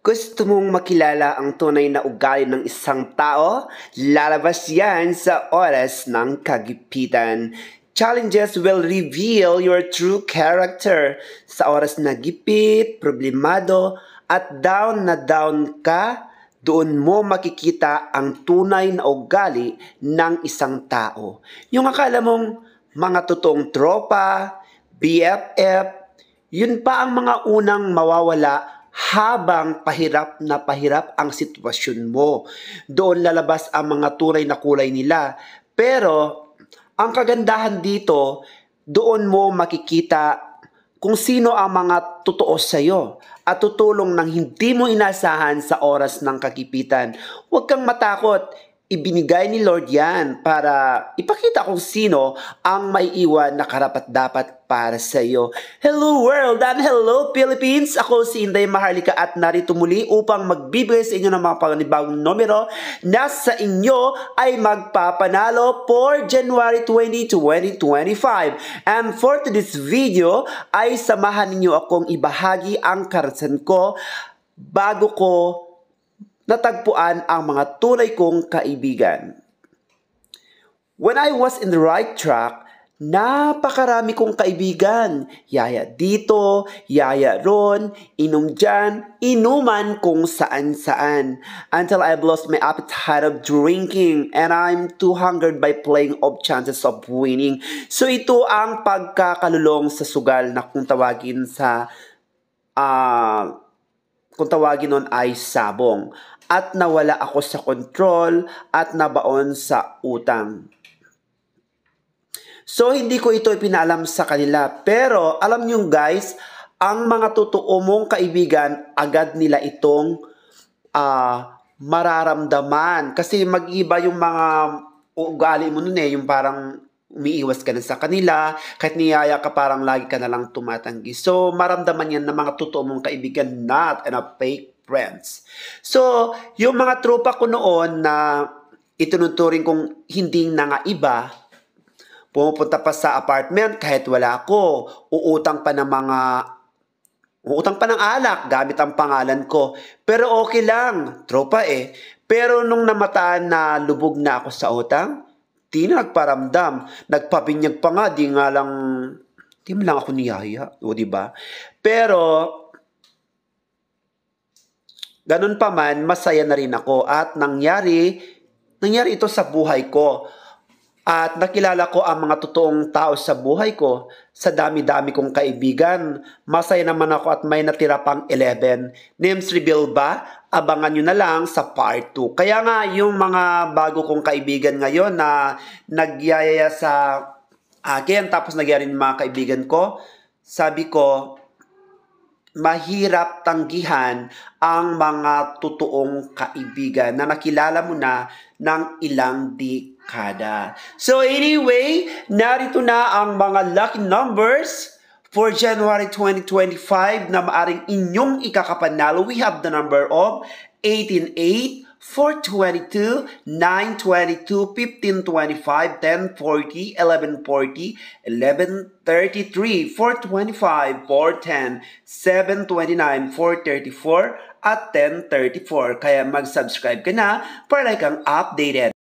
Gusto mong makilala ang tunay na ugali ng isang tao? Lalabas yan sa oras ng kagipitan. Challenges will reveal your true character. Sa oras na gipit, problemado, at down na down ka, doon mo makikita ang tunay na ugali ng isang tao. Yung akala mong mga totoong tropa, BFF, yun pa ang mga unang mawawala habang pahirap na pahirap ang sitwasyon mo. Doon lalabas ang mga tunay na kulay nila. Pero ang kagandahan dito, doon mo makikita kung sino ang mga totoo sa'yo at tutulong ng hindi mo inasahan sa oras ng kagipitan. Huwag kang matakot. Ibinigay ni Lord yan para ipakita kung sino ang may iwan na karapat-dapat para sa iyo. Hello world and hello Philippines! Ako si Inday Maharlika at narito muli upang magbibigay sa inyo ng mga panibagong numero na sa inyo ay magpapanalo for January 20, 2025. And for today's video ay samahan ninyo akong ibahagi ang karanasan ko bago ko natagpuan ang mga tunay kong kaibigan. When I was in the right track, napakarami kong kaibigan. Yaya dito, yaya ron, inom dyan, inuman kung saan-saan. Until I've lost my appetite of drinking and I'm too hungered by playing of chances of winning. So ito ang pagkakalulong sa sugal na kung tawagin nun ay sabong. At nawala ako sa control at nabaon sa utang. So, hindi ko ito ipinaalam sa kanila. Pero, alam nyo guys, ang mga totoo mong kaibigan, agad nila itong mararamdaman. Kasi mag-iba yung mga ugali mo nun yung parang umiiwas ka na sa kanila, kahit niyaya ka parang lagi ka na lang tumatanggi. So, maramdaman yan ng mga totoo mong kaibigan, not a fake friends. So, yung mga tropa ko noon na itinuturing kong hindi na nga iba, pumupunta pa sa apartment kahit wala ako, uutang pa ng alak gamit ang pangalan ko. Pero okay lang, tropa eh. Pero nung namataan na lubog na ako sa utang, di na nagparamdam. Nagpabinyag pa nga, di mo lang ako niyaya. O diba? Pero, ganun pa man, masaya na rin ako at nangyari ito sa buhay ko. At nakilala ko ang mga totoong tao sa buhay ko. Sa dami-dami kong kaibigan, masaya naman ako at may natira pang 11. Names reveal ba? Abangan nyo na lang sa part 2. Kaya nga, yung mga bago kong kaibigan ngayon na nagyayaya sa akin, tapos nagyari ng mga kaibigan ko, sabi ko, mahirap tanggihan ang mga totoong kaibigan na nakilala mo na ng ilang dekada. So anyway, narito na ang mga lucky numbers for January 2025 na maaring inyong ikakapanalo. We have the number of 188, 422, 922, 1525, 1040, 1140, 1133, 425, 410, 729, 434, at 1034. Kaya mag-subscribe ka na para like kang updated.